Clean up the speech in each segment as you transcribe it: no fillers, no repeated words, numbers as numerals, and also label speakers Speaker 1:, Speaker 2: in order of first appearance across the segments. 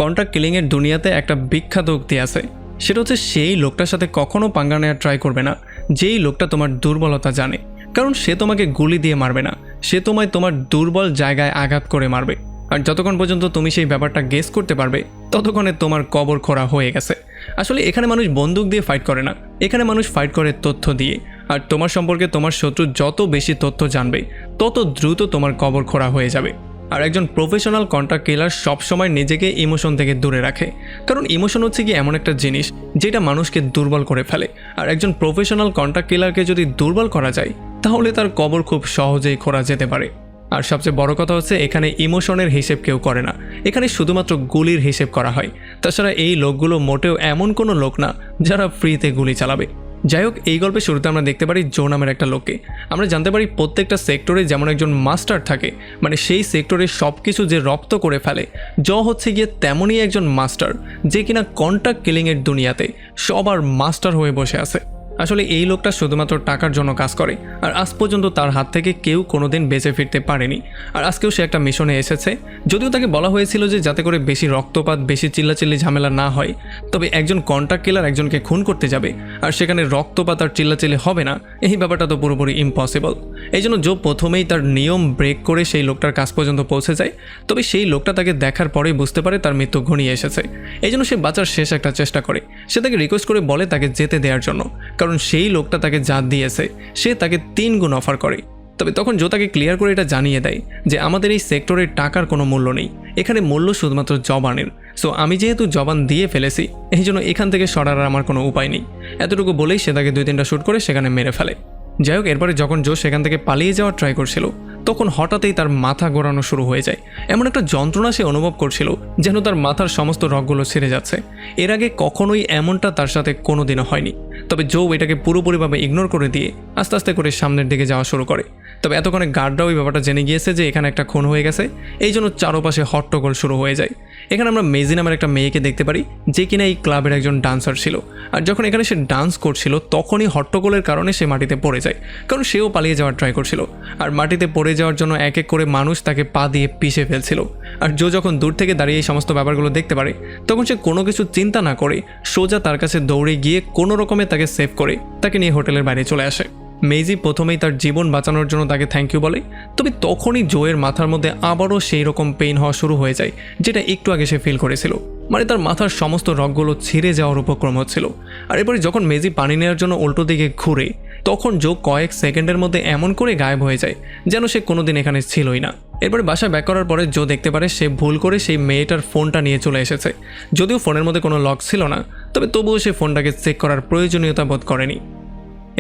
Speaker 1: Contract কিলিংয়ের দুনিয়াতে একটা বিখ্যাত উক্তি আছে, সেটা হচ্ছে সেই লোকটার সাথে কখনো পাঙ্গা নেওয়ার ট্রাই করবে না যেই লোকটা তোমার দুর্বলতা জানে, কারণ সে তোমাকে গুলি দিয়ে মারবে না, সে তোমায় তোমার দুর্বল জায়গায় আঘাত করে মারবে। আর যতক্ষণ পর্যন্ত তুমি সেই ব্যাপারটা গেস করতে পারবে ততক্ষণে তোমার কবর খোঁড়া হয়ে গেছে। আসলে এখানে মানুষ বন্দুক দিয়ে ফাইট করে না, এখানে মানুষ ফাইট করে তথ্য দিয়ে। আর তোমার সম্পর্কে তোমার শত্রু যত বেশি তথ্য জানবে তত দ্রুত তোমার কবর খোঁড়া হয়ে যাবে। আর একজন প্রফেশনাল কন্ট্রাক্ট কিলার সবসময় নিজেকে ইমোশন থেকে দূরে রাখে, কারণ ইমোশন হচ্ছে কি এমন একটা জিনিস যেটা মানুষকে দুর্বল করে ফেলে। আর একজন প্রফেশনাল কন্ট্রাক্ট কিলারকে যদি দুর্বল করা যায় তাহলে তার কবর খুব সহজেই খোঁড়া যেতে পারে। আর সবচেয়ে বড় কথা হচ্ছে এখানে ইমোশনের হিসেব কেউ করে না, এখানে শুধুমাত্র গুলির হিসেব করা হয়। তাছাড়া এই লোকগুলো মোটেও এমন কোনো লোক না যারা ফ্রিতে গুলি চালাবে। যাই হোক, এই গল্পের শুরুতে আমরা দেখতে পারি জো নামের একটা লোককে। আমরা জানতে পারি প্রত্যেকটা সেক্টরে যেমন একজন মাস্টার থাকে, মানে সেই সেক্টরে সব কিছু যে রপ্ত করে ফেলে, জো হচ্ছে গিয়ে তেমনই একজন মাস্টার যে কিনা কন্ট্রাক্ট কিলিংয়ের দুনিয়াতে সবার মাস্টার হয়ে বসে আছে। আসলে এই লোকটা শুধুমাত্র টাকার জন্য কাজ করে, আর আজ পর্যন্ত তার হাত থেকে কেউ কোনোদিন বেঁচে ফিরতে পারেনি। আর আজকেও সে একটা মিশনে এসেছে, যদিও তাকে বলা হয়েছিল যে যাতে করে বেশি রক্তপাত, বেশি চিল্লাচিল্লি ঝামেলা না হয়। তবে একজন কন্ট্রাক্ট কিলার একজনকে খুন করতে যাবে আর সেখানে রক্তপাত আর চিল্লাচিল্লি হবে না, এই ব্যাপারটা তো পুরোপুরি ইম্পসিবল। এই জন্য জো প্রথমেই তার নিয়ম ব্রেক করে সেই লোকটার কাছ পর্যন্ত পৌঁছে যায়। তবে সেই লোকটা তাকে দেখার পরেই বুঝতে পারে তার মৃত্যু ঘনিয়ে এসেছে। এই জন্য সে বাঁচার শেষ একটা চেষ্টা করে, সে তাকে রিকোয়েস্ট করে বলে তাকে যেতে দেওয়ার জন্য, কারণ সেই লোকটা তাকে যা দিয়েছে সে তাকে 3 গুণ অফার করে। তবে তখন জো তাকে ক্লিয়ার করে এটা জানিয়ে দেয় যে আমাদের এই সেক্টরে টাকার কোনো মূল্য নেই, এখানে মূল্য শুধুমাত্র জবানের। সো আমি যেহেতু জবান দিয়ে ফেলেছি এই জন্য এখান থেকে সরার আমার কোনো উপায় নেই। এতটুকু বলেই সে তাকে 2-3টা শ্যুট করে সেখানে মেরে ফেলে। যাই হোক, এরপরে যখন জো সেখান থেকে পালিয়ে যাওয়ার ট্রাই করছিল তখন হঠাৎই তার মাথা ঘোরানো শুরু হয়ে যায়। এমন একটা যন্ত্রণা সে অনুভব করছিল যেন তার মাথার সমস্ত রগগুলো ছিঁড়ে যাচ্ছে। এর আগে কখনোই এমনটা তার সাথে কোনোদিনও হয়নি। তবে জো এটাকে পুরোপুরিভাবে ইগনোর করে দিয়ে আস্তে আস্তে করে সামনের দিকে যাওয়া শুরু করে। তবে এতক্ষণে গার্ডরাও এই ব্যাপারটা জেনে গিয়েছে যে এখানে একটা খুন হয়ে গেছে, এই জন্য চারপাশে হট্টগোল শুরু হয়ে যায়। এখানে আমরা মেজি নামের একটা মেয়েকে দেখতে পারি যে কিনা এই ক্লাবের একজন ডান্সার ছিল। আর যখন এখানে সে ডান্স করছিল তখনই হট্টগোলের কারণে সে মাটিতে পড়ে যায়, কারণ সেও পালিয়ে যাওয়ার ট্রাই করছিল। আর মাটিতে পড়ে যাওয়ার জন্য এক এক করে মানুষ তাকে পা দিয়ে পিষে ফেলছিল। আর জো যখন দূর থেকে দাঁড়িয়ে এই সমস্ত ব্যাপারগুলো দেখতে পারে তখন সে কোনো কিছু চিন্তা না করে সোজা তার কাছে দৌড়ে গিয়ে কোনো রকমে তাকে সেভ করে তাকে নিয়ে হোটেলের বাইরে চলে আসে। মেজি প্রথমেই তার জীবন বাঁচানোর জন্য তাকে থ্যাংক ইউ বলে। তবে তখনই জোয়ের মাথার মধ্যে আবারও সেই রকম পেইন হওয়া শুরু হয়ে যায় যেটা একটু আগে সে ফিল করেছিল, মানে তার মাথার সমস্ত রগগুলো ছিঁড়ে যাওয়ার উপক্রম হচ্ছিল। আর এরপরে যখন মেজি পানি নেওয়ার জন্য উল্টো দিকে ঘুরে তখন জো কয়েক সেকেন্ডের মধ্যে এমন করে গায়েব হয়ে যায় যেন সে কোনোদিন এখানে ছিলই না। এরপরে বাসায় ব্যাক করার পরে জো দেখতে পারে সে ভুল করে সেই মেয়েটার ফোনটা নিয়ে চলে এসেছে। যদিও ফোনের মধ্যে কোনো লক ছিল না, তবে তবুও সে ফোনটাকে চেক করার প্রয়োজনীয়তা বোধ করেনি।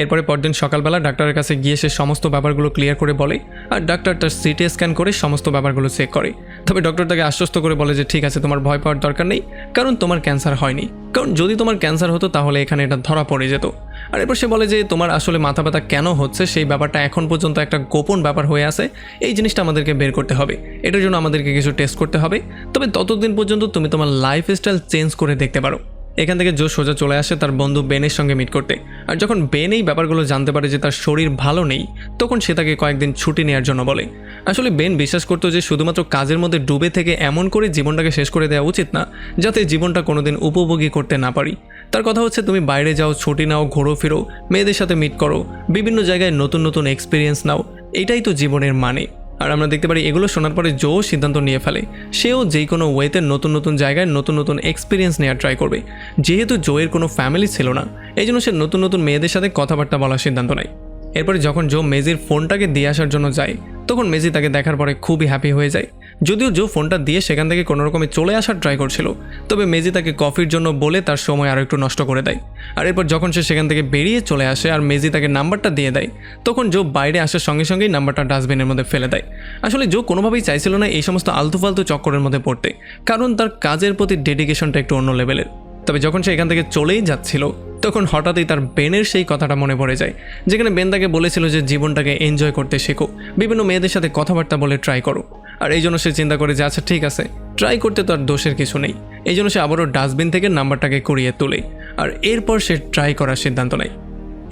Speaker 1: এরপরে পরদিন সকালবেলা ডাক্তারের কাছে গিয়ে সে সমস্ত ব্যাপারগুলো ক্লিয়ার করে বলে, আর ডাক্তার তার সিটি স্ক্যান করে সমস্ত ব্যাপারগুলো চেক করে। তবে ডক্টর তাকে আশ্বস্ত করে বলে যে ঠিক আছে, তোমার ভয় পাওয়ার দরকার নেই, কারণ তোমার ক্যান্সার হয়নি, কারণ যদি তোমার ক্যান্সার হতো তাহলে এখানে এটা ধরা পড়ে যেত। আর এরপর সে বলে যে তোমার আসলে মাথা ব্যথা কেন হচ্ছে সেই ব্যাপারটা এখন পর্যন্ত একটা গোপন ব্যাপার হয়ে আছে, এই জিনিসটা আমাদেরকে বের করতে হবে, এটার জন্য আমাদেরকে কিছু টেস্ট করতে হবে। তবে ততদিন পর্যন্ত তুমি তোমার লাইফস্টাইল চেঞ্জ করে দেখতে পারো। এখান থেকে জো সোজা চলে আসে তার বন্ধু বেনের সঙ্গে মিট করতে। আর যখন বেন এই ব্যাপারগুলো জানতে পারে যে তার শরীর ভালো নেই তখন সে তাকে কয়েকদিন ছুটি নেওয়ার জন্য বলে। আসলে বেন বিশ্বাস করতো যে শুধুমাত্র কাজের মধ্যে ডুবে থেকে এমন করে জীবনটাকে শেষ করে দেওয়া উচিত না যাতে জীবনটা কোনোদিন উপভোগী করতে না পারি। তার কথা হচ্ছে তুমি বাইরে যাও, ছুটি নাও, ঘোরো ফিরো, মেয়েদের সাথে মিট করো, বিভিন্ন জায়গায় নতুন নতুন এক্সপিরিয়েন্স নাও, এটাই তো জীবনের মানে। আর আমরা দেখতে পারি এগুলো শোনার পরে জো সিদ্ধান্ত নিয়ে ফেলে সেও যেই কোনো ওয়েতে নতুন নতুন জায়গায় নতুন নতুন এক্সপিরিয়েন্স নেওয়ার ট্রাই করবে। যেহেতু জোয়ের কোনো ফ্যামিলি ছিল না এই জন্য সে নতুন নতুন মেয়েদের সাথে কথাবার্তা বলার সিদ্ধান্ত নেয়। এরপরে যখন জো মেজির ফোনটাকে দিয়ে আসার জন্য যায় তখন মেজি তাকে দেখার পরে খুবই হ্যাপি হয়ে যায়। যদিও জো ফোনটা দিয়ে সেখান থেকে কোনো রকমে চলে আসার ট্রাই করছিল, তবে মেজি তাকে কফির জন্য বলে তার সময় আরও একটু নষ্ট করে দেয়। আর এরপর যখন সে সেখান থেকে বেরিয়ে চলে আসে আর মেজি তাকে নাম্বারটা দিয়ে দেয় তখন জো বাইরে আসার সঙ্গে সঙ্গেই নাম্বারটা ডাস্টবিনের মধ্যে ফেলে দেয়। আসলে জো কোনোভাবেই চাইছিল না এই সমস্ত আলতু ফালতু চক্করের মধ্যে পড়তে, কারণ তার কাজের প্রতি ডেডিকেশনটা একটু অন্য লেভেলের। তবে যখন সে এখান থেকে চলেই যাচ্ছিল তখন হঠাৎই তার বেনের সেই কথাটা মনে পড়ে যায়, যেখানে বেন তাকে বলেছিল যে জীবনটাকে এনজয় করতে শেখো, বিভিন্ন মেয়েদের সাথে কথাবার্তা বলে ট্রাই করো। আর এই জন্য সে চিন্তা করে যে আচ্ছা ঠিক আছে, ট্রাই করতে তো আর দোষের কিছু নেই। এই জন্য সে আবারও ডাস্টবিন থেকে নাম্বারটাকে কুড়িয়ে তোলে আর এরপর সে ট্রাই করার সিদ্ধান্ত নেয়।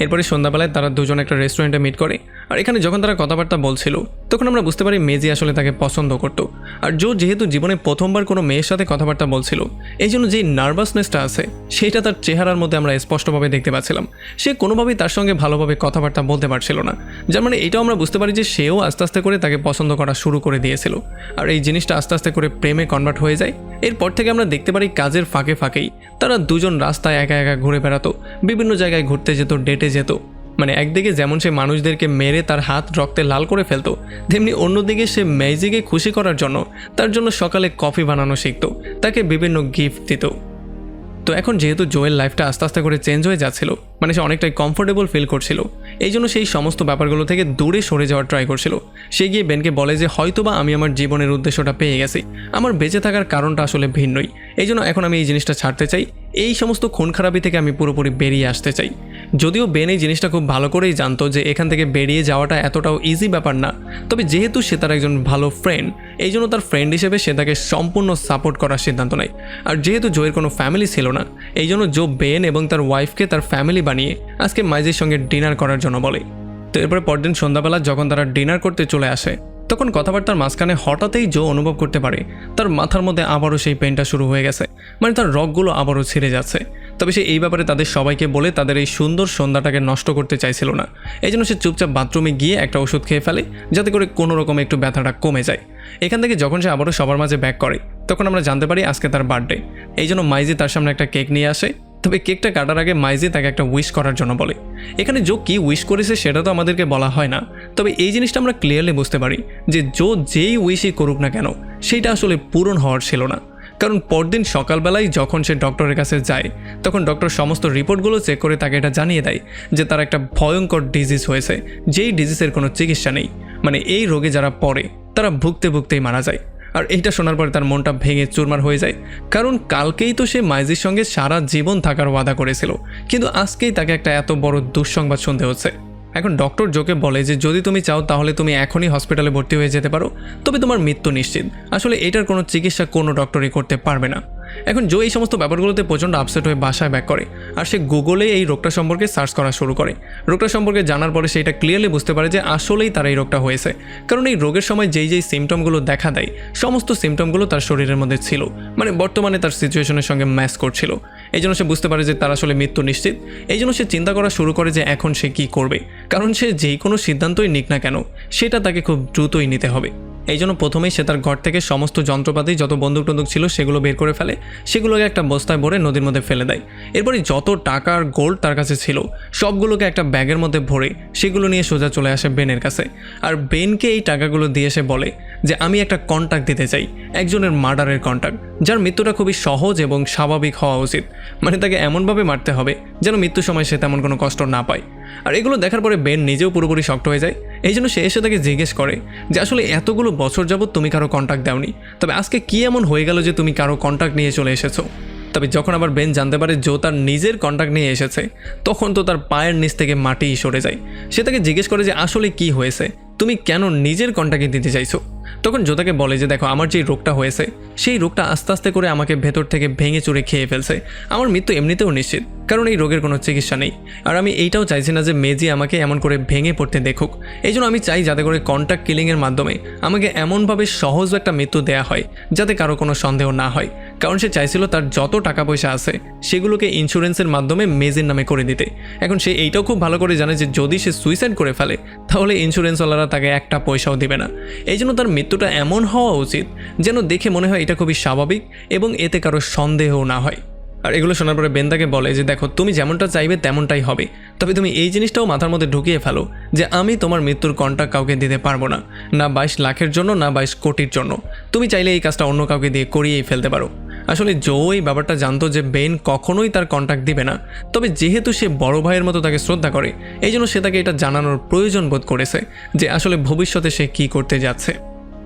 Speaker 1: এরপরে সন্ধ্যাবেলায় তারা দুজন একটা রেস্টুরেন্টে মিট করে আর এখানে যখন তারা কথাবার্তা বলছিল তখন আমরা বুঝতে পারি মেজি আসলে তাকে পছন্দ করত। আর জো যেহেতু জীবনে প্রথমবার কোনো মেয়ের সাথে কথাবার্তা বলছিল, এই জন্য যেই নার্ভাসনেসটা আছে সেটা তার চেহারার মধ্যে আমরা স্পষ্টভাবে দেখতে পাচ্ছিলাম। সে কোনোভাবেই তার সঙ্গে ভালোভাবে কথাবার্তা বলতে পারছিল না, যার মানে এটাও আমরা বুঝতে পারি যে সেও আস্তে আস্তে করে তাকে পছন্দ করা শুরু করে দিয়েছিল। আর এই জিনিসটা আস্তে আস্তে করে প্রেমে কনভার্ট হয়ে যায়। এরপর থেকে আমরা দেখতে পারি কাজের ফাঁকে ফাঁকেই তারা দুজন রাস্তায় একা একা ঘুরে বেড়াতো, বিভিন্ন জায়গায় ঘুরতে যেত, ডেটে যেত। মানে একদিকে যেমন সে মানুষদেরকে মেরে তার হাত রক্তে লাল করে ফেলতো, তেমনি অন্যদিকে সে মেজিকে খুশি করার জন্য তার জন্য সকালে কফি বানানো শিখত, তাকে বিভিন্ন গিফট দিত। তো এখন যেহেতু জোয়ের লাইফটা আস্তে আস্তে করে চেঞ্জ হয়ে যাচ্ছিল, মানে সে অনেকটাই কমফোর্টেবল ফিল করছিল, এই জন্য সেই সমস্ত ব্যাপারগুলো থেকে দূরে সরে যাওয়ার ট্রাই করছিল। সে গিয়ে বেনকে বলে যে হয়তোবা আমি আমার জীবনের উদ্দেশ্যটা পেয়ে গেছি, আমার বেঁচে থাকার কারণটা আসলে ভিন্নই, এই জন্য এখন আমি এই জিনিসটা ছাড়তে চাই, এই সমস্ত খুন খারাপি থেকে আমি পুরোপুরি বেরিয়ে আসতে চাই। যদিও বেন এই জিনিসটা খুব ভালো করেই জানতো যে এখান থেকে বেরিয়ে যাওয়াটা এতটাও ইজি ব্যাপার না, তবে যেহেতু সে তার একজন ভালো ফ্রেন্ড, এই জন্য তার ফ্রেন্ড হিসেবে সে তাকে সম্পূর্ণ সাপোর্ট করার সিদ্ধান্ত নেয়। আর যেহেতু জোয়ের কোনো ফ্যামিলি ছিল না, এই জন্য জো বেন এবং তার ওয়াইফকে তার ফ্যামিলি বানিয়ে আজকে মাইজির সঙ্গে ডিনার করার জন্য বলে। তো এরপরে পরদিন সন্ধ্যাবেলা যখন তারা ডিনার করতে চলে আসে, তখন কথাবার্তার মাঝখানে হঠাৎই জো অনুভব করতে পারে তার মাথার মধ্যে আবারও সেই পেনটা শুরু হয়ে গেছে, মানে তার রগগুলো আবারও ছিঁড়ে যাচ্ছে। তবে সে এই ব্যাপারে তাদের সবাইকে বলে তাদের এই সুন্দর সন্ধ্যাটাকে নষ্ট করতে চাইছিল না, এই জন্য সে চুপচাপ বাথরুমে গিয়ে একটা ওষুধ খেয়ে ফেলে যাতে করে কোনো রকম একটু ব্যথাটা কমে যায়। এখান থেকে যখন সে আবারও সবার মাঝে ব্যাক করে তখন আমরা জানতে পারি আজকে তার বার্থডে, এই জন্য মাইজি তার সামনে একটা কেক নিয়ে আসে। তবে কেকটা কাটার আগে মাইজি তাকে একটা উইশ করার জন্য বলে। এখানে জো কি উইশ করেছে সেটা তো আমাদেরকে বলা হয় না, তবে এই জিনিসটা আমরা ক্লিয়ারলি বুঝতে পারি যে জো যেই উইশই করুক না কেন সেইটা আসলে পূরণ হওয়ার ছিল না। কারণ পরদিন সকালবেলায় যখন সে ডক্টরের কাছে যায় তখন ডক্টর সমস্ত রিপোর্টগুলো চেক করে তাকে এটা জানিয়ে দেয় যে তার একটা ভয়ঙ্কর ডিজিজ হয়েছে, যেই ডিজিজের কোনো চিকিৎসা নেই, মানে এই রোগে যারা পড়ে তারা ভুগতে ভুগতেই মারা যায়। আর এইটা শোনার পরে তার মনটা ভেঙে চুরমার হয়ে যায়, কারণ কালকেই তো সে মাইজির সঙ্গে সারা জীবন থাকার ওয়াদা করেছিল, কিন্তু আজকেই তাকে একটা এত বড় দুঃসংবাদ শুনতে হচ্ছে। এখন ডক্টর জোকে বলে যে যদি তুমি চাও তাহলে তুমি এখনই হসপিটালে ভর্তি হয়ে যেতে পারো, তবে তোমার মৃত্যু নিশ্চিত, আসলে এটার কোনো চিকিৎসা কোনো ডক্টরই করতে পারবে না। এখন জো এই সমস্ত ব্যাপারগুলোতে প্রচণ্ড আপসেট হয়ে বাসায় ব্যাক করে, আর সে গুগলে এই রোগটা সম্পর্কে সার্চ করা শুরু করে। রোগটা সম্পর্কে জানার পরে সেটা ক্লিয়ারলি বুঝতে পারে যে আসলেই তার এই রোগটা হয়েছে, কারণ এই রোগের সময় যেই সিমটমগুলো দেখা দেয় সমস্ত সিমটমগুলো তার শরীরের মধ্যে ছিল, মানে বর্তমানে তার সিচুয়েশনের সঙ্গে ম্যাচ করছিল। এই জন্য সে বুঝতে পারে যে তার আসলে মৃত্যু নিশ্চিত। এই জন্য সে চিন্তা করা শুরু করে যে এখন সে কী করবে, কারণ সে যেই কোনো সিদ্ধান্তই নিক না কেন সেটা তাকে খুব দ্রুতই নিতে হবে। এই জন্য প্রথমেই সে তার ঘর থেকে সমস্ত যন্ত্রপাতি যত বন্দুক টন্দুক ছিল সেগুলো বের করে ফেলে, সেগুলোকে একটা বস্তায় ভরে নদীর মধ্যে ফেলে দেয়। এরপরে যত টাকা আর গোল্ড তার কাছে ছিল সবগুলোকে একটা ব্যাগের মধ্যে ভরে সেগুলো নিয়ে সোজা চলে আসে বেনের কাছে। আর বেনকে এই টাকাগুলো দিয়ে সে বলে যে আমি একটা কন্ট্যাক্ট দিতে চাই, একজনের মার্ডারের কন্ট্যাক্ট, যার মৃত্যুটা খুবই সহজ এবং স্বাভাবিক হওয়া উচিত, মানে তাকে এমনভাবে মারতে হবে যেন মৃত্যুর সময় সে তেমন কোনো কষ্ট না পায়। আর এগুলো দেখার পরে বেন নিজেও পুরোপুরি শক্ট হয়ে যায়। এই জন্য সে এসে তাকে জিজ্ঞেস করে যে আসলে এতগুলো বছর যাবত তুমি কারো কন্ট্যাক্ট দাওনি, তবে আজকে কি এমন হয়ে গেল যে তুমি কারো কন্ট্যাক্ট নিয়ে চলে এসেছো। তবে যখন আবার বেন জানতে পারে জো তার নিজের কন্ট্যাক্ট নিয়ে এসেছে তখন তো তার পায়ের নিচ থেকে মাটি সরে যায়। সে তাকে জিজ্ঞেস করে যে আসলে কি হয়েছে, তুমি কেন নিজের কন্ট্যাক্ট দিতে চাইছো। তখন জো তাকে বলে যে দেখো আমার যেই রোগটা হয়েছে সেই রোগটা আস্তে আস্তে করে আমাকে ভেতর থেকে ভেঙে চুরে খেয়ে ফেলছে, আমার মৃত্যু এমনিতেও নিশ্চিত, কারণ এই রোগের কোনো চিকিৎসা নেই। আর আমি এইটাও চাইছি না যে মেজি আমাকে এমন করে ভেঙে পড়তে দেখুক, এই জন্য আমি চাই যাতে করে কন্ট্যাক্ট কিলিংয়ের মাধ্যমে আমাকে এমনভাবে সহজ একটা মৃত্যু দেওয়া হয় যাতে কারো কোনো সন্দেহ না হয়। কারণ সে চাইছিল তার যত টাকা পয়সা আছে সেগুলোকে ইন্স্যুরেন্সের মাধ্যমে মেজির নামে করে দিতে। এখন সে এইটাও খুব ভালো করে জানে যে যদি সে সুইসাইড করে ফেলে তাহলে ইন্স্যুরেন্সওয়ালারা তাকে একটা পয়সাও দেবে না। এই জন্য তার মৃত্যুটা এমন হওয়া উচিত যেন দেখে মনে হয় এটা খুবই স্বাভাবিক এবং এতে কারো সন্দেহও না হয়। আর এগুলো শোনার পরে বেন তাকে বলে যে দেখো তুমি যেমনটা চাইবে তেমনটাই হবে, তবে তুমি এই জিনিসটাও মাথার মধ্যে ঢুকিয়ে ফেলো যে আমি তোমার মৃত্যুর কন্ট্যাক্ট কাউকে দিতে পারবো না, না 22 লাখের জন্য না 22 কোটির জন্য। তুমি চাইলে এই কাজটা অন্য কাউকে দিয়ে করিয়েই ফেলতে পারো। আসলে জো এই ব্যাপারটা জানতো যে বেন কখনোই তার কন্ট্যাক্ট দিবে না, তবে যেহেতু সে বড় ভাইয়ের মতো তাকে শ্রদ্ধা করে এই জন্য সে তাকে এটা জানানোর প্রয়োজন বোধ করেছে যে আসলে ভবিষ্যতে সে কী করতে যাচ্ছে।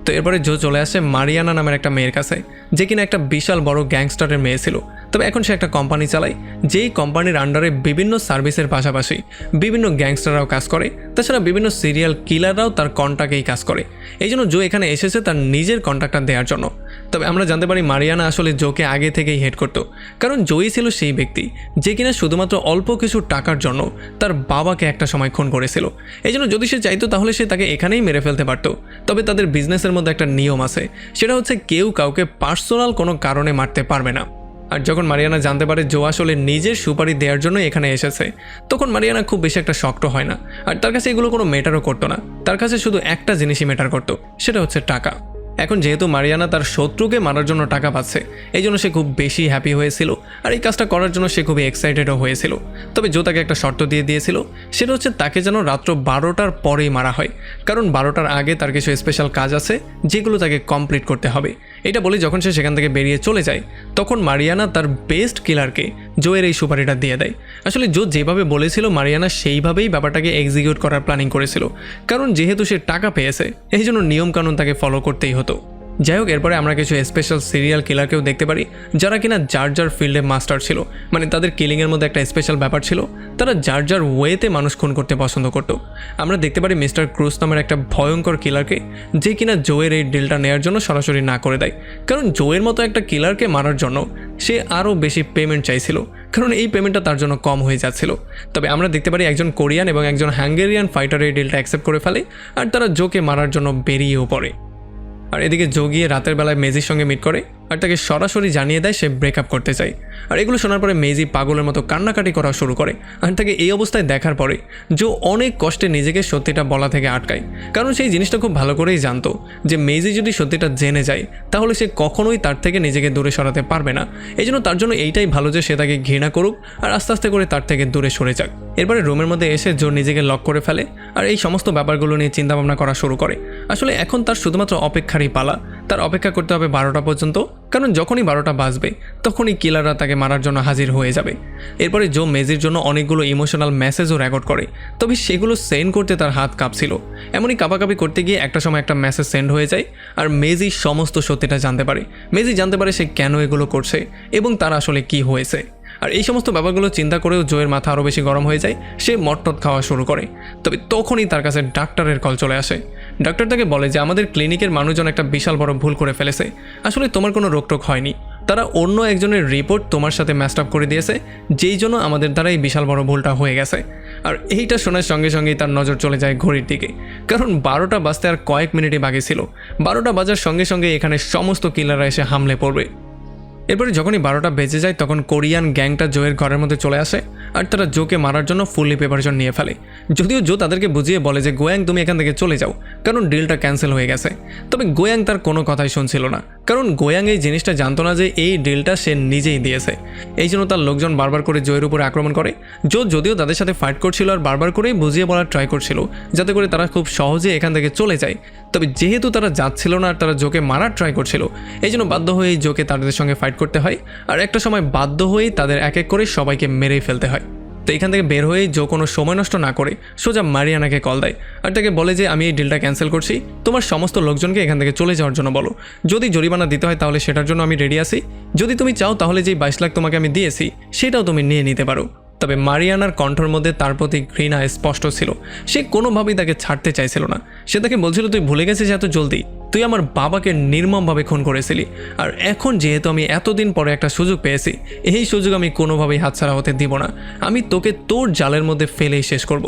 Speaker 1: তো এরপরে জো চলে আসে মারিয়ানা নামের একটা মেয়ের কাছে, যে কিনা একটা বিশাল বড় গ্যাংস্টারের মেয়ে ছিল। তবে এখন সে একটা কোম্পানি চালায়, যেই কোম্পানির আন্ডারে বিভিন্ন সার্ভিসের পাশাপাশি বিভিন্ন গ্যাংস্টাররাও কাজ করে, তাছাড়া বিভিন্ন সিরিয়াল কিলাররাও তার কন্ট্রাক্টেই কাজ করে। এই জন্য জো এখানে এসেছে তার নিজের কন্ট্রাক্টটা দেওয়ার জন্য। তবে আমরা জানতে পারি মারিয়ানা আসলে জোকে আগে থেকেই হেড করতো, কারণ জোই ছিল সেই ব্যক্তি যে কিনা শুধুমাত্র অল্প কিছু টাকার জন্য তার বাবাকে একটা সময় খুন করেছিল। এই জন্য যদি সে চাইতো তাহলে সে তাকে এখানেই মেরে ফেলতে পারত। তবে তাদের বিজনেসের মধ্যে একটা নিয়ম আছে, সেটা হচ্ছে কেউ কাউকে পার্সোনাল কোনো কারণে মারতে পারবে না। আর যখন মারিয়ানা জানতে পারে জো আসলে নিজের সুপারি দেওয়ার জন্য এখানে এসেছে, তখন মারিয়ানা খুব বেশি একটা শক্ত হয় না, আর তার কাছে এগুলো কোনো ম্যাটারও করতো না। তার কাছে শুধু একটা জিনিসই ম্যাটার করতো, সেটা হচ্ছে টাকা। এখন যেহেতু মারিয়ানা তার শত্রুকে মারার জন্য টাকা পাচ্ছে, এই জন্য সে খুব বেশি হ্যাপি হয়েছিল, আর এই কাজটা করার জন্য সে খুবই এক্সাইটেডও হয়েছিল। তবে জো তাকে একটা শর্ত দিয়ে দিয়েছিল, সেটা হচ্ছে তাকে যেন রাত্র 12টার পরেই মারা হয়, কারণ 12টার আগে তার কিছু স্পেশাল কাজ আছে যেগুলো তাকে কমপ্লিট করতে হবে। এটা বলে যখন সে সেখান থেকে বেরিয়ে চলে যায়, তখন মারিয়ানা তার বেস্ট কিলারকে জোয়ের এই সুপারিটা দিয়ে দেয়। আসলে জো যেভাবে বলেছিল মারিয়ানা সেইভাবেই ব্যাপারটাকে এক্সিকিউট করার প্ল্যানিং করেছিল, কারণ যেহেতু সে টাকা পেয়েছে এই জন্য নিয়মকানুন তাকে ফলো করতেই হতো। যাই হোক, এরপরে আমরা কিছু স্পেশাল সিরিয়াল কিলারকেও দেখতে পারি যারা কিনা যার যার ফিল্ডে মাস্টার ছিল, মানে তাদের কিলিংয়ের মধ্যে একটা স্পেশাল ব্যাপার ছিল, তারা যার যার ওয়েতে মানুষ খুন করতে পছন্দ করতো। আমরা দেখতে পারি মিস্টার ক্রুজ নামের একটা ভয়ঙ্কর কিলারকে, যে কিনা জোয়ের এই ডিলটা নেওয়ার জন্য সরাসরি না করে দেয়, কারণ জোয়ের মতো একটা কিলারকে মারার জন্য সে আরও বেশি পেমেন্ট চাইছিল, কারণ এই পেমেন্টটা তার জন্য কম হয়ে যাচ্ছিল। তবে আমরা দেখতে পারি একজন কোরিয়ান এবং একজন হাঙ্গেরিয়ান ফাইটার এই ডিলটা অ্যাকসেপ্ট করে ফেলে, আর তারা জোকে মারার জন্য বেরিয়েও পড়ে। আর এদিকে জো গিয়ে রাতের বেলায় মেজির সঙ্গে মিট করে আর তাকে সরাসরি জানিয়ে দেয় সে ব্রেকআপ করতে চায়। আর এগুলো শোনার পরে মেজি পাগলের মতো কান্নাকাটি করা শুরু করে, আর তাকে এই অবস্থায় দেখার পরে জো অনেক কষ্টে নিজেকে সত্যিটা বলা থেকে আটকায়, কারণ সেই জিনিসটা খুব ভালো করেই জানতো যে মেজি যদি সত্যিটা জেনে যায় তাহলে সে কখনোই তার থেকে নিজেকে দূরে সরাতে পারবে না। এই জন্য তার জন্য এইটাই ভালো যে সে তাকে ঘৃণা করুক আর আস্তে আস্তে করে তার থেকে দূরে সরে যাক। এরপরে রুমের মধ্যে এসে জো নিজেকে লক করে ফেলে আর এই সমস্ত ব্যাপারগুলো নিয়ে চিন্তাভাবনা করা শুরু করে। আসলে এখন তার শুধুমাত্র অপেক্ষারই পালা, তার অপেক্ষা করতে হবে 12টা পর্যন্ত, কারণ যখনই 12টা বাজবে তখনই কিলাররা তাকে মারার জন্য হাজির হয়ে যাবে। এরপরে জো মেজির জন্য অনেকগুলো ইমোশনাল মেসেজও রেকর্ড করে, তবে সেগুলো সেন্ড করতে তার হাত কাঁপছিল। এমনই কাঁপাকাঁপি করতে গিয়ে একটা সময় একটা মেসেজ সেন্ড হয়ে যায় আর মেজি সমস্ত সত্যিটা জানতে পারে। মেজি জানতে পারে সে কেন এগুলো করছে এবং তার আসলে কি হয়েছে। আর এই সমস্ত ব্যাপারগুলো চিন্তা করেও জোয়ের মাথা আরও বেশি গরম হয়ে যায়, সে মটটট খাওয়া শুরু করে। তবে তখনই তার কাছে ডাক্তারের কল চলে আসে। ডাক্তার তাকে বলে যে আমাদের ক্লিনিকের মানুষজন একটা বিশাল বড় ভুল করে ফেলেছে, আসলে তোমার কোনো রোগটোক হয়নি, তারা অন্য একজনের রিপোর্ট তোমার সাথে ম্যাচড আপ করে দিয়েছে, যেই জন্য আমাদের দ্বারা এই বিশাল বড় ভুলটা হয়ে গেছে। আর এইটা শোনার সঙ্গে সঙ্গেই তার নজর চলে যায় ঘড়ির দিকে, কারণ 12টা বাজতে আর কয়েক মিনিটই বাকি ছিল। 12টা বাজার সঙ্গে সঙ্গে এখানে সমস্ত কিলাররা এসে হামলে পড়বে। এরপরে যখনই 12টা বেজে যায় তখন কোরিয়ান গ্যাংটা জোয়ের ঘরের মধ্যে চলে আসে আর তারা জোকে মারার জন্য ফুললি প্রিপারেশন নিয়ে ফেলে। যদিও জো তাদেরকে বুঝিয়ে বলে যে গোয়াং তুমি এখান থেকে চলে যাও, কারণ ডিলটা ক্যান্সেল হয়ে গেছে। তবে গোয়াং তার কোনো কথাই শুনছিল না, কারণ গোয়াং এই জিনিসটা জানতো না যে এই ডিলটা সে নিজেই দিয়েছে। এই জন্য তার লোকজন বারবার করে জোয়ের উপরে আক্রমণ করে। জো যদিও তাদের সাথে ফাইট করছিল আর বারবার করেই বুঝিয়ে বলার ট্রাই করছিল যাতে করে তারা খুব সহজে এখান থেকে চলে যায়, তবে যেহেতু তারা যাচ্ছিল না আর তারা জোকে মারার ট্রাই করছিল, এই জন্য বাধ্য হয়েই জোকে তাদের সঙ্গে ফাইট করতে হয়। আর একটা সময় বাধ্য হয়েই তাদের এক এক করে সবাইকে মেরেই ফেলতে হয়। তো এখান থেকে বের হয়ে জো কোনো সময় নষ্ট না করে সোজা মারিয়ানাকে কল দেয় আর তাকে বলে যে আমি এই ডিলটা ক্যান্সেল করছি, তোমার সমস্ত লোকজনকে এখান থেকে চলে যাওয়ার জন্য বলো, যদি জরিমানা দিতে হয় তাহলে সেটার জন্য আমি রেডি আছি, যদি তুমি চাও তাহলে যেই 22 লাখ তোমাকে আমি দিয়েছি সেটাও তুমি নিয়ে নিতে পারো। তবে মারিয়ানার কণ্ঠর মধ্যে তার প্রতি ঘৃণা স্পষ্ট ছিল, সে কোনোভাবেই তাকে ছাড়তে চাইছিল না। সে তাকে বলছিল তুই ভুলে গেছিস এত জলদি, তুই আমার বাবাকে নির্মমভাবে খুন করেছিলি, আর এখন যেহেতু আমি এতদিন পরে একটা সুযোগ পেয়েছি, এই সুযোগ আমি কোনোভাবেই হাতছাড়া হতে দিব না, আমি তোকে তোর জালের মধ্যে ফেলেই শেষ করব।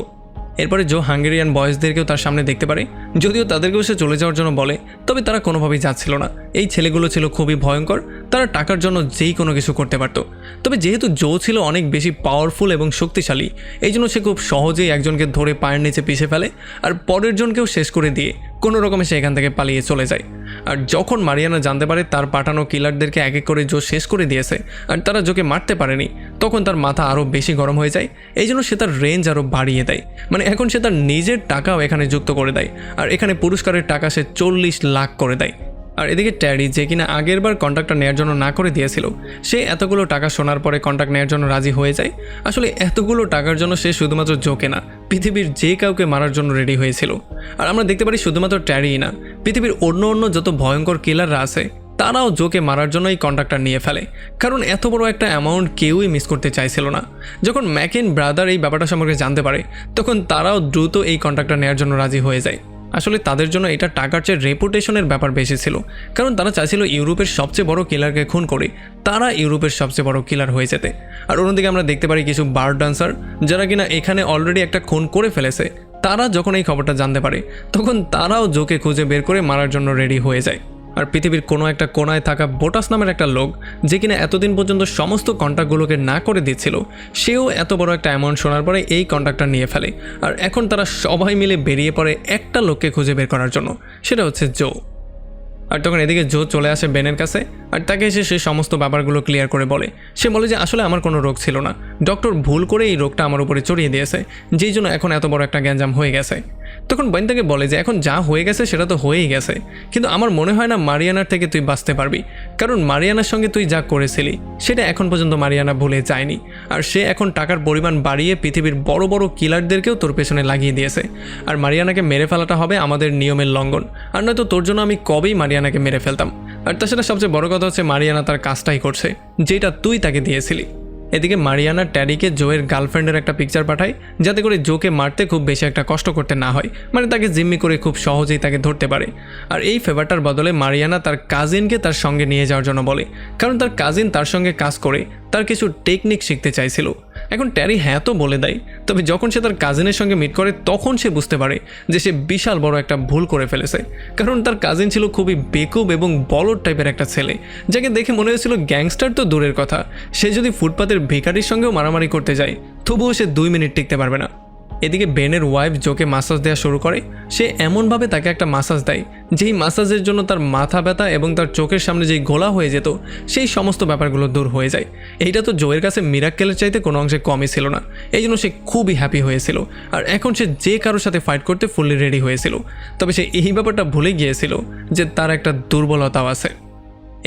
Speaker 1: এরপরে জো হাঙ্গেরিয়ান বয়েজদেরকেও তার সামনে দেখতে পারে, যদিও তাদেরকেও সে চলে যাওয়ার জন্য বলে, তবে তারা কোনোভাবেই যাচ্ছিল না। এই ছেলেগুলো ছিল খুবই ভয়ঙ্কর, তারা টাকার জন্য যেই কোনো কিছু করতে পারত। তবে যেহেতু জো ছিল অনেক বেশি পাওয়ারফুল এবং শক্তিশালী, এই জন্য সে খুব সহজেই একজনকে ধরে পায়ের নিচে পিষে ফেলে আর পরের জনকেও শেষ করে দিয়ে কোনো রকমে সে এখান থেকে পালিয়ে চলে যায়। আর যখন মারিয়ানা জানতে পারে তার পাঠানো কিলারদেরকে এক এক করে জো শেষ করে দিয়েছে আর তারা জোকে মারতে পারেনি, তখন তার মাথা আরও বেশি গরম হয়ে যায়। এই জন্য সে তার রেঞ্জ আরও বাড়িয়ে দেয়, মানে এখন সে তার নিজের টাকাও এখানে যুক্ত করে দেয় আর এখানে পুরস্কারের টাকা সে 40 লাখ করে দেয়। আর এদিকে ট্যারি, যে কিনা আগের বার কন্ট্রাক্টটা নেওয়ার জন্য না করে দিয়েছিল, সে এতগুলো টাকা শোনার পরে কন্ট্রাক্ট নেওয়ার জন্য রাজি হয়ে যায়। আসলে এতগুলো টাকার জন্য সে শুধুমাত্র জোকে না, পৃথিবীর যে কাউকে মারার জন্য রেডি হয়েছিল। আর আমরা দেখতে পারি শুধুমাত্র ট্যারিই না, পৃথিবীর অন্য অন্য যত ভয়ঙ্কর কিলাররা আছে তারাও জোকে মারার জন্য এই কন্ট্রাক্টটা নিয়ে ফেলে, কারণ এত বড় একটা অ্যামাউন্ট কেউই মিস করতে চাইছিল না। যখন ম্যাকেন ব্রাদার এই ব্যাপারটা সম্পর্কে জানতে পারে, তখন তারাও দ্রুত এই কন্ট্রাক্টটা নেওয়ার জন্য রাজি হয়ে যায়। আসলে তাদের জন্য এটা টাকার চেয়ে রেপুটেশনের ব্যাপার বেশি ছিল, কারণ তারা চাইছিল ইউরোপের সবচেয়ে বড় কিলারকে খুন করে তারা ইউরোপের সবচেয়ে বড় কিলার হয়ে যেতে। আর অন্যদিকে আমরা দেখতে পারি কিছু বার ডান্সার যারা কিনা এখানে অলরেডি একটা খুন করে ফেলেছে, তারা যখন এই খবরটা জানতে পারে তখন তারাও জোকে খুঁজে বের করে মারার জন্য রেডি হয়ে যায়। আর পৃথিবীর কোনো একটা কোনায় থাকা বোটাস নামের একটা লোক, যে কিনা এতদিন পর্যন্ত সমস্ত কন্ট্রাক্টগুলোকে না করে দিচ্ছিল, সেও এত বড় একটা অ্যামাউন্ট শোনার পরে এই কন্ট্রাক্টটা নিয়ে ফেলে। আর এখন তারা সবাই মিলে বেরিয়ে পড়ে একটা লোককে খুঁজে বের করার জন্য, সেটা হচ্ছে জো। আর তখন এদিকে জো চলে আসে বেনের কাছে, আর তাকে এসে সে সমস্ত ব্যাপারগুলো ক্লিয়ার করে বলে। সে বলে যে আসলে আমার কোনো রোগ ছিল না, ডক্টর ভুল করে এই রোগটা আমার উপরে চড়িয়ে দিয়েছে, যেই জন্য এখন এত বড় একটা গ্যাঞ্জাম হয়ে গেছে। তখন বেন তাকে বলে যে এখন যা হয়ে গেছে সেটা তো হয়েই গেছে, কিন্তু আমার মনে হয় না মারিয়ানার থেকে তুই বাঁচতে পারবি, কারণ মারিয়ানার সঙ্গে তুই যা করেছিলি সেটা এখন পর্যন্ত মারিয়ানা ভুলে যায়নি। আর সে এখন টাকার পরিমাণ বাড়িয়ে পৃথিবীর বড় বড় কিলারদেরকেও তোর পেছনে লাগিয়ে দিয়েছে। আর মারিয়ানাকে মেরে ফেলাটা হবে আমাদের নিয়মের লঙ্ঘন, আর নয়তো তোর জন্য আমি কবেই মারিয়ানাকে মেরে ফেলতাম। আর তাছাড়া সবচেয়ে বড় কথা হচ্ছে মারিয়ানা তার কাজটাই করছে যেটা তুই তাকে দিয়েছিলি। এদিকে মারিয়ানা ট্যারিকে জোয়ের গার্লফ্রেন্ডের একটা পিকচার পাঠায়, যাতে করে জোকে মারতে খুব বেশি একটা কষ্ট করতে না হয়, মানে তাকে জিম্মি করে খুব সহজেই তাকে ধরতে পারে। আর এই ফেভারটার বদলে মারিয়ানা তার কাজিনকে তার সঙ্গে নিয়ে যাওয়ার জন্য বলে, কারণ তার কাজিন তার সঙ্গে কাজ করে তার কিছু টেকনিক শিখতে চাইছিল। এখন ট্যারি হ্যাঁ তো বলে দেয়, তবে যখন সে তার কাজিনের সঙ্গে মিট করে তখন সে বুঝতে পারে যে সে বিশাল বড় একটা ভুল করে ফেলেছে, কারণ তার কাজিন ছিল খুবই বেকুব এবং বলদ টাইপের একটা ছেলে, যাকে দেখে মনে হয়েছিল গ্যাংস্টার তো দূরের কথা, সে যদি ফুটপাতের ভিখারির সঙ্গেও মারামারি করতে যায় তবুও সে 2 মিনিট টিকতে পারবে না। এদিকে বেনের ওয়াইফ জোকে মাসাজ দেওয়া শুরু করে। সে এমনভাবে তাকে একটা মাসাজ দেয় যেই মাসাজের জন্য তার মাথা ব্যথা এবং তার চোখের সামনে যেই গোলা হয়ে যেত সেই সমস্ত ব্যাপারগুলো দূর হয়ে যায়। এইটা তো জোয়ের কাছে মিরাক্কেলের চাইতে কোনো অংশে কমই ছিল না, এই জন্য সে খুবই হ্যাপি হয়েছিল। আর এখন সে যে কারোর সাথে ফাইট করতে ফুললি রেডি হয়েছিল, তবে সে এই ব্যাপারটা ভুলে গিয়েছিল যে তার একটা দুর্বলতাও আছে।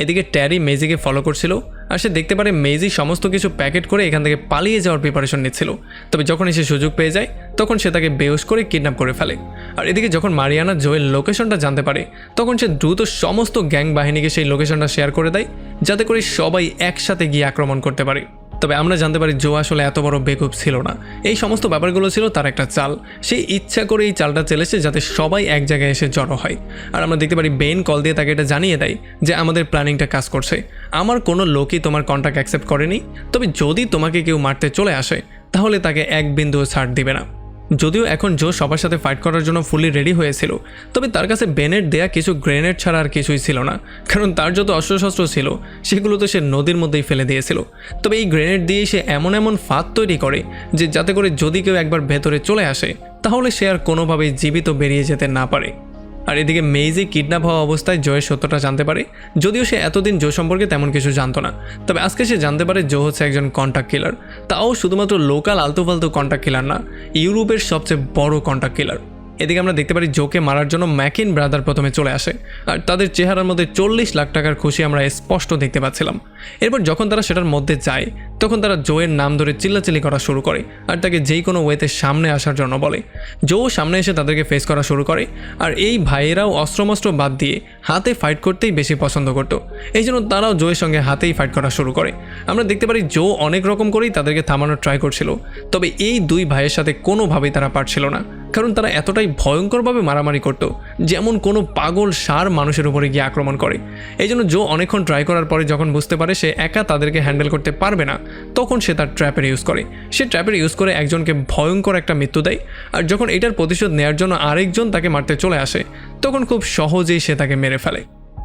Speaker 1: এদিকে ট্যারি মেজিকে ফলো করছিল, আর সে দেখতে পারে মেজি সমস্ত কিছু প্যাকেট করে এখান থেকে পালিয়ে যাওয়ার প্রিপারেশন নিচ্ছিল। তবে যখন সে সুযোগ পেয়ে যায় তখন সে তাকে বেহুশ করে কিডন্যাপ করে ফেলে। আর এদিকে যখন মারিয়ানা জোয়ের লোকেশনটা জানতে পারে তখন সে দ্রুত সমস্ত গ্যাং বাহিনীকে সেই লোকেশনটা শেয়ার করে দেয়, যাতে করে সবাই একসাথে গিয়ে আক্রমণ করতে পারে। তবে আমরা জানতে পারি জো আসলে এত বড় বেকুব ছিল না, এই সমস্ত ব্যাপারগুলো ছিল তার একটা চাল। সে ইচ্ছা করে এই চালটা চেলেছে যাতে সবাই এক জায়গায় এসে জড়ো হয়। আর আমরা দেখতে পারি বেন কল দিয়ে তাকে এটা জানিয়ে দেয় যে আমাদের প্ল্যানিংটা কাজ করছে, আমার কোনো লোকই তোমার কন্ট্রাক্ট অ্যাকসেপ্ট করেনি, তবে যদি তোমাকে কেউ মারতে চলে আসে তাহলে তাকে এক বিন্দুও ছাড় দিবে না। যদিও এখন জো সবার সাথে ফাইট করার জন্য ফুলি রেডি হয়েছিল, তবে তার কাছে বেনের দেয়া কিছু গ্রেনেড ছাড়া আর কিছুই ছিল না, কারণ তার যত অস্ত্রশস্ত্র ছিল সেগুলো তো সে নদীর মধ্যেই ফেলে দিয়েছিল। তবে এই গ্রেনেড দিয়ে সে এমন এমন ফাঁদ তৈরি করে যে যাতে করে যদি কেউ একবার ভেতরে চলে আসে তাহলে সে আর কোনোভাবেই জীবিত বেরিয়ে যেতে না পারে। আর এদিকে মেইজি কিডন্যাপ হওয়া অবস্থায় জোয়ের সত্যটা জানতে পারে, যদিও সে এতদিন জো সম্পর্কে তেমন কিছু জানতো না। তবে আজকে সে জানতে পারে জো হচ্ছে একজন কন্ট্রাক্ট কিলার, তাও শুধুমাত্র লোকাল আলতু ফালতু কন্ট্রাক্ট কিলার না, ইউরোপের সবচেয়ে বড় কন্ট্রাক্ট কিলার। এদিকে আমরা দেখতে পারি জোকে মারার জন্য ম্যাকিন ব্রাদার প্রথমে চলে আসে, আর তাদের চেহারার মধ্যে 40 লাখ টাকার খুশি আমরা স্পষ্ট দেখতে পাচ্ছিলাম। এরপর যখন তারা সেটার মধ্যে যায় তখন তারা জোয়ের নাম ধরে চিল্লাচিল্লি করা শুরু করে আর তাকে যেই কোনো ওয়েতে সামনে আসার জন্য বলে। জো সামনে এসে তাদেরকে ফেস করা শুরু করে, আর এই ভাইয়েরাও অস্ত্রমস্ত্র বাদ দিয়ে হাতে ফাইট করতেই বেশি পছন্দ করত, এই জন্য তারাও জোয়ের সঙ্গে হাতেই ফাইট করা শুরু করে। আমরা দেখতে পারি জো অনেক রকম করেই তাদেরকে থামানোর ট্রাই করছিল, তবে এই দুই ভাইয়ের সাথে কোনোভাবেই তারা পারছিল না, কারণ তারা এতটাই ভয়ঙ্করভাবে মারামারি করত যেমন কোনো পাগল ষাঁড় মানুষের উপরে গিয়ে আক্রমণ করে। এই জন্য জো অনেকক্ষণ ট্রাই করার পরে যখন বুঝতে পারে সে একা তাদেরকে হ্যান্ডেল করতে পারবে না, তখন সে তার ট্র্যাপের ইউজ করে। সে ট্র্যাপের ইউজ করে একজনকে ভয়ঙ্কর একটা মৃত্যু দেয়, আর যখন এটার প্রতিশোধ নেওয়ার জন্য আরেকজন তাকে মারতে চলে আসে তখন খুব সহজেই সে তাকে মেরে ফেলে।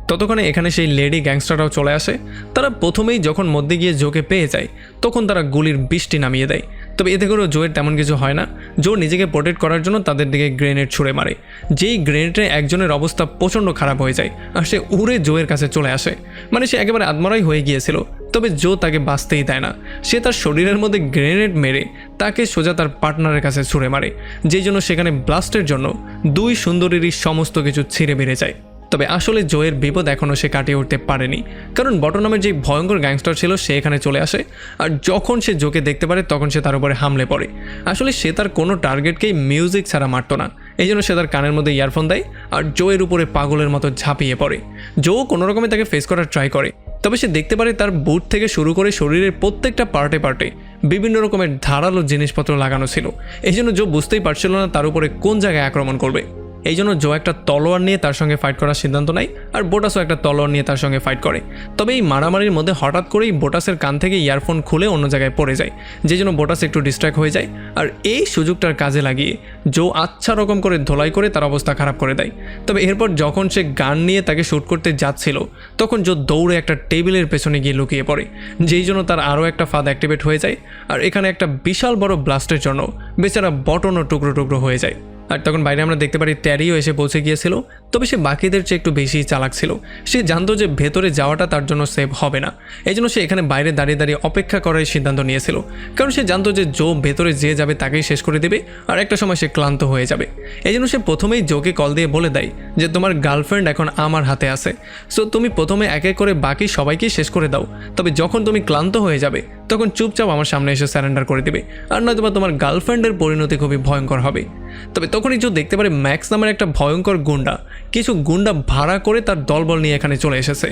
Speaker 1: ততক্ষণে এখানে সেই লেডি গ্যাংস্টাররাও চলে আসে। তারা প্রথমেই যখন মধ্যে গিয়ে জোকে পেয়ে যায় তখন তারা গুলির বৃষ্টি নামিয়ে দেয়, তবে এতে করেও জোয়ের তেমন কিছু হয় না। জো নিজেকে প্রোটেক্ট করার জন্য তাদের দিকে গ্রেনেড ছুঁড়ে মারে, যেই গ্রেনেডে একজনের অবস্থা প্রচণ্ড খারাপ হয়ে যায় আর সে উড়ে জোয়ের কাছে চলে আসে, মানে সে একেবারে আত্মরাই হয়ে গিয়েছিল। তবে জো তাকে বাঁচতেই দেয় না, সে তার শরীরের মধ্যে গ্রেনেড মেরে তাকে সোজা তার পার্টনারের কাছে ছুঁড়ে মারে, যেই জন্য সেখানে ব্লাস্টের জন্য দুই সুন্দরীরই সমস্ত কিছু ছিঁড়ে বেড়ে যায়। তবে আসলে জোয়ের বিপদ এখনও সে কাটিয়ে উঠতে পারেনি, কারণ বটো নামের যে ভয়ঙ্কর গ্যাংস্টার ছিল সে এখানে চলে আসে, আর যখন সে জোকে দেখতে পারে তখন সে তার উপরে হামলে পড়ে। আসলে সে তার কোনো টার্গেটকেই মিউজিক ছাড়া মারত না, এই জন্য সে তার কানের মধ্যে ইয়ারফোন দেয় আর জোয়ের উপরে পাগলের মতো ঝাঁপিয়ে পড়ে। জো কোনো রকমে তাকে ফেস করার ট্রাই করে, তবে সে দেখতে পারে তার বুট থেকে শুরু করে শরীরের প্রত্যেকটা পার্টে পার্টে বিভিন্ন রকমের ধারালো জিনিসপত্র লাগানো ছিল। এই জন্য জো বুঝতেই পারছিল না তার উপরে কোন জায়গায় আক্রমণ করবে। এই জন্য জো একটা তলোয়ার নিয়ে তার সঙ্গে ফাইট করার সিদ্ধান্ত নেয় আর বোটাসও একটা তলোয়ার নিয়ে তার সঙ্গে ফাইট করে। তবে এই মারামারির মধ্যে হঠাৎ করেই বোটাসের কান থেকে ইয়ারফোন খুলে অন্য জায়গায় পড়ে যায়, যে জন্য বোটাস একটু ডিস্ট্র্যাক্ট হয়ে যায়। আর এই সুযোগটার কাজে লাগিয়ে জো আচ্ছা রকম করে ধোলাই করে তার অবস্থা খারাপ করে দেয়। তবে এরপর যখন সে গান নিয়ে তাকে শ্যুট করতে যাচ্ছিল তখন জো দৌড়ে একটা টেবিলের পেছনে গিয়ে লুকিয়ে পড়ে, যেই জন্য তার আরও একটা ফাঁদ অ্যাক্টিভেট হয়ে যায়। আর এখানে একটা বিশাল বড় ব্লাস্টের জন্য বেচারা বটনও টুকরো টুকরো হয়ে যায়। আর তখন বাইরে আমরা দেখতে পারি ট্যারিও এসে পৌঁছে গিয়েছিল, তবে সে বাকিদের চেয়ে একটু বেশি চালাক ছিল। সে জানতো যে ভেতরে যাওয়াটা তার জন্য সেফ হবে না, এই জন্য সে এখানে বাইরে দাঁড়িয়ে দাঁড়িয়ে অপেক্ষা করার সিদ্ধান্ত নিয়েছিল, কারণ সে জানতো যে জো ভেতরে যে যাবে তাকেই শেষ করে দেবে আর একটা সময় সে ক্লান্ত হয়ে যাবে। এই জন্য সে প্রথমেই জোকে কল দিয়ে বলে দেয় যে তোমার গার্লফ্রেন্ড এখন আমার হাতে আছে, সো তুমি প্রথমে এক এক করে বাকি সবাইকেই শেষ করে দাও, তবে যখন তুমি ক্লান্ত হয়ে যাবে তখন চুপচাপ আমার সামনে এসে স্যারেন্ডার করে দেবে, আর নয়তো তোমার গার্লফ্রেন্ডের পরিণতি খুবই ভয়ঙ্কর হবে। তবে তখনই জো দেখতে পারে ম্যাক্স নামের একটা ভয়ঙ্কর গুন্ডা কিছু গুন্ডা ভাড়া করে তার দলবল নিয়ে এখানে চলে এসেছে।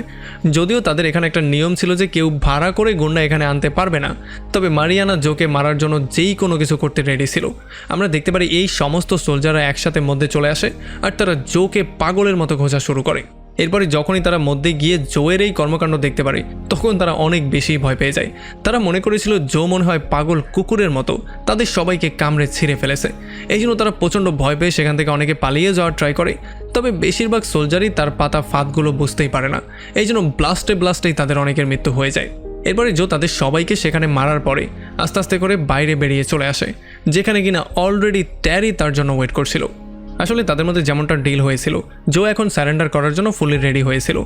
Speaker 1: যদিও তাদের এখানে একটা নিয়ম ছিল যে কেউ ভাড়া করে গুন্ডা এখানে আনতে পারবে না, তবে মারিয়ানা জোকে মারার জন্য যেই কোনো কিছু করতে রেডি ছিল। আমরা দেখতে পারি এই সমস্ত সোলজাররা একসাথে মধ্যে চলে আসে আর তারা জোকে পাগলের মতো খোঁজা শুরু করে। এরপরে যখনই তারা মধ্যে গিয়ে জোয়ের এই কর্মকাণ্ড দেখতে পারে তখন তারা অনেক বেশি ভয় পেয়ে যায়। তারা মনে করেছিল জো মনে হয় পাগল কুকুরের মতো তাদের সবাইকে কামড়ে ছিঁড়ে ফেলেছে। এই জন্য তারা প্রচণ্ড ভয় পেয়ে সেখান থেকে অনেকে পালিয়ে যাওয়ার ট্রাই করে, তবে বেশিরভাগ সোলজারই তার পাতা ফাঁদগুলো বুঝতেই পারে না। এই জন্য ব্লাস্টেই তাদের অনেকের মৃত্যু হয়ে যায়। এরপরে জো তাদের সবাইকে সেখানে মারার পরে আস্তে আস্তে করে বাইরে বেরিয়ে চলে আসে, যেখানে কিনা অলরেডি ট্যারি তার জন্য ওয়েট করছিল। আসলে তাদের মধ্যে যেমনটা ডিল হয়েছিল, জো এখন স্যারেন্ডার করার জন্য ফুলি রেডি হয়েছিল।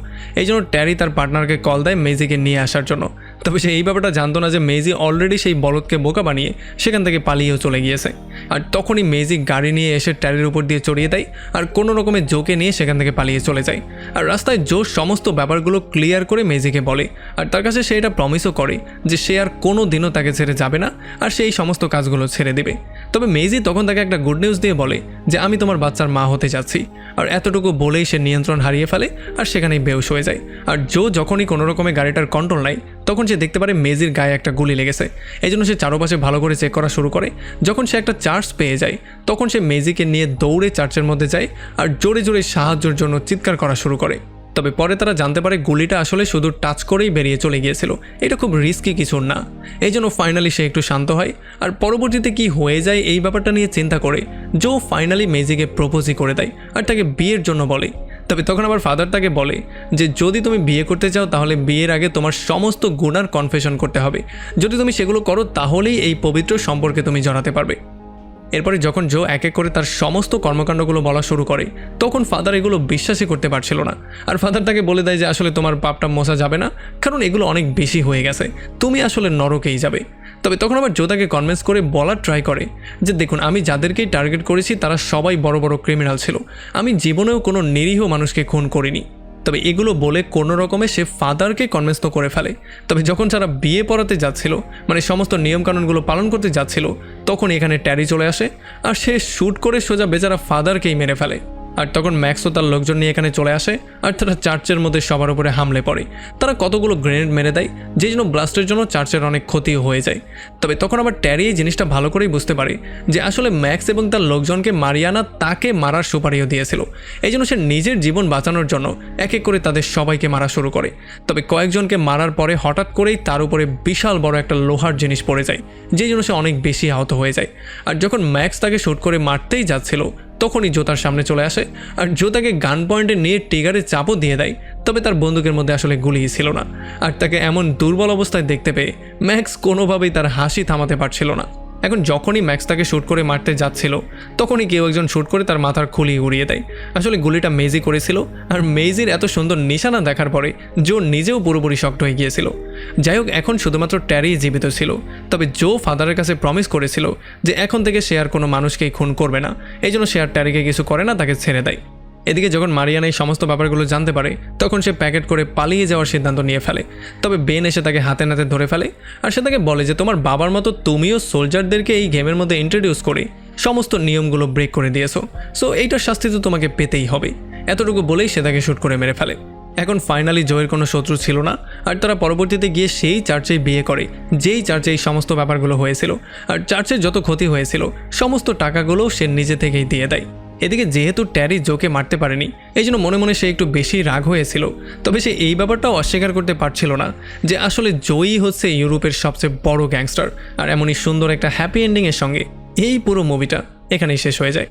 Speaker 1: এই জন্য ট্যারি তার পার্টনারকে কল দেয় মেজিকে নিয়ে আসার জন্য। তবে সে এই ব্যাপারটা জানতো না যে মেজি অলরেডি সেই বলদকে বোকা বানিয়ে সেখান থেকে পালিয়েও চলে গিয়েছে। আর তখনই মেজি গাড়ি নিয়ে এসে ট্যারির উপর দিয়ে চড়িয়ে দেয় আর কোনো রকমে জোকে নিয়ে সেখান থেকে পালিয়ে চলে যায়। আর রাস্তায় জো সমস্ত ব্যাপারগুলো ক্লিয়ার করে মেজিকে বলে, আর তার কাছে সে এটা প্রমিসও করে যে সে আর কোনো দিনও তাকে ছেড়ে যাবে না আর সেই সমস্ত কাজগুলো ছেড়ে দেবে। তবে মেজি তখন তাকে একটা গুড নিউজ দিয়ে বলে যে আমি তোমার বাচ্চার মা হতে যাচ্ছি। আর এতটুকু বলেই সে নিয়ন্ত্রণ হারিয়ে ফেলে আর সেখানেই বেহুশ হয়ে যায়। আর জো যখনই কোনো রকমে গাড়িটার কন্ট্রোল নেয় তখন সে দেখতে পারে মেজির গায়ে একটা গুলি লেগেছে। এই জন্য সে চারপাশে ভালো করে চেক করা শুরু করে। যখন সে একটা চার্জ পেয়ে যায় তখন সে মেজিকে নিয়ে দৌড়ে চার্চের মধ্যে যায় আর জোরে জোরে সাহায্যের জন্য চিৎকার করা শুরু করে। তবে পরে তারা জানতে পারে গুলিটা আসলে শুধু টাচ করেই বেরিয়ে চলে গিয়েছিল, এটা খুব রিস্কি কিছু না। এই জন্য ফাইনালি সে একটু শান্ত হয় আর পরবর্তীতে কি হয়ে যায় এই ব্যাপারটা নিয়ে চিন্তা করে জো ফাইনালি মেজিকে প্রপোজই করে দেয় আর তাকে বিয়ের জন্য বলে। তবে তখন আবার ফাদার তাকে বলে যে যদি তুমি বিয়ে করতে চাও তাহলে বিয়ের আগে তোমার সমস্ত গুনার কনফেশন করতে হবে, যদি তুমি সেগুলো করো তাহলেই এই পবিত্র সম্পর্কে তুমি জড়াতে পারবে। এরপরে যখন জো এক এক করে তার সমস্ত কর্মকাণ্ডগুলো বলা শুরু করে তখন ফাদার এগুলো বিশ্বাসই করতে পারছিল না। আর ফাদার তাকে বলে দেয় যে আসলে তোমার পাপটা মোছা যাবে না, কারণ এগুলো অনেক বেশি হয়ে গেছে, তুমি আসলে নরকেই যাবে। তবে তখন আবার জো তাকে কনভিন্স করে বলার ট্রাই করে যে দেখুন আমি যাদেরকেই টার্গেট করেছি তারা সবাই বড় বড় ক্রিমিনাল ছিল, আমি জীবনেও কোনো নিরীহ মানুষকে খুন করিনি। তবে এগুলো বলে কোনো রকমে সে ফাদারকে কনভিন্স তো করে ফেলে। তবে যখন তারা বিয়ে পড়াতে যাচ্ছিল, মানে সমস্ত নিয়মকানুনগুলো পালন করতে যাচ্ছিল, তখন এখানে ট্যারি চলে আসে আর সে শ্যুট করে সোজা বেচারা ফাদারকেই মেরে ফেলে। আর তখন ম্যাক্সও তার লোকজন নিয়ে এখানে চলে আসে আর তারা চার্চের মধ্যে সবার উপরে হামলে পড়ে। তারা কতগুলো গ্রেনেড মেরে দেয়, যেই জন্য ব্লাস্টের জন্য চার্চের অনেক ক্ষতিও হয়ে যায়। তবে তখন আবার ট্যারি এই জিনিসটা ভালো করেই বুঝতে পারে যে আসলে ম্যাক্স এবং তার লোকজনকে মারিয়ানা তাকে মারার সুপারিও দিয়েছিল। এই জন্য সে নিজের জীবন বাঁচানোর জন্য এক এক করে তাদের সবাইকে মারা শুরু করে। তবে কয়েকজনকে মারার পরে হঠাৎ করেই তার উপরে বিশাল বড় একটা লোহার জিনিস পড়ে যায়, যেই জন্য সে অনেক বেশি আহত হয়ে যায়। আর যখন ম্যাক্স তাকে শ্যুট করে মারতেই যাচ্ছিল তখনই জো তার সামনে চলে আসে আর জো তাকে গান পয়েন্টে নিয়ে ট্রিগারে চাপও দিয়ে দেয়। তবে তার বন্দুকের মধ্যে আসলে গুলিই ছিল না। আর তাকে এমন দুর্বল অবস্থায় দেখতে পেয়ে ম্যাক্স কোনোভাবেই তার হাসি থামাতে পারছিল না। এখন যখনই ম্যাক্স তাকে শ্যুট করে মারতে যাচ্ছিল তখনই কেউ একজন শ্যুট করে তার মাথার খুলি উড়িয়ে দেয়। আসলে গুলিটা মেজি করেছিল আর মেজির এত সুন্দর নিশানা দেখার পরে জো নিজেও পুরোপুরি শক্ট হয়ে গিয়েছিল। যাই হোক, এখন শুধুমাত্র ট্যারি জীবিত ছিল। তবে জো ফাদারের কাছে প্রমিস করেছিল যে এখন থেকে সে আর কোনো মানুষকেই খুন করবে না, এই জন্য সে আর ট্যারিকে কিছু করে না, তাকে ছেড়ে দেয়। এদিকে যখন মারিয়ানা এই সমস্ত ব্যাপারগুলো জানতে পারে তখন সে প্যাকেট করে পালিয়ে যাওয়ার সিদ্ধান্ত নিয়ে ফেলে। তবে বেন এসে তাকে হাতে নাতে ধরে ফেলে আর সে তাকে বলে যে তোমার বাবার মতো তুমিও সোলজারদেরকে এই গেমের মধ্যে ইন্ট্রোডিউস করে সমস্ত নিয়মগুলো ব্রেক করে দিয়েছো, সো এইটার শাস্তি তো তোমাকে পেতেই হবে। এতটুকু বলেই সে তাকে শ্যুট করে মেরে ফেলে। এখন ফাইনালি জয়ের কোনো শত্রু ছিল না, আর তারা পরবর্তীতে গিয়ে সেই চার্চেই বিয়ে করে, যেই চার্চে এই সমস্ত ব্যাপারগুলো হয়েছিল। আর চার্চের যত ক্ষতি হয়েছিল সমস্ত টাকাগুলো সে নিজে থেকেই দিয়ে দেয়। এদিকে যেহেতু ট্যারি জোকে মারতে পারেনি, এই জন্য মনে মনে সে একটু বেশি রাগ হয়েছিল। তবে সে এই ব্যাপারটাও অস্বীকার করতে পারছিল না যে আসলে জয়ই হচ্ছে ইউরোপের সবচেয়ে বড় গ্যাংস্টার। আর এমনই সুন্দর একটা হ্যাপি এন্ডিংয়ের সঙ্গে এই পুরো মুভিটা এখানেই শেষ হয়ে যায়।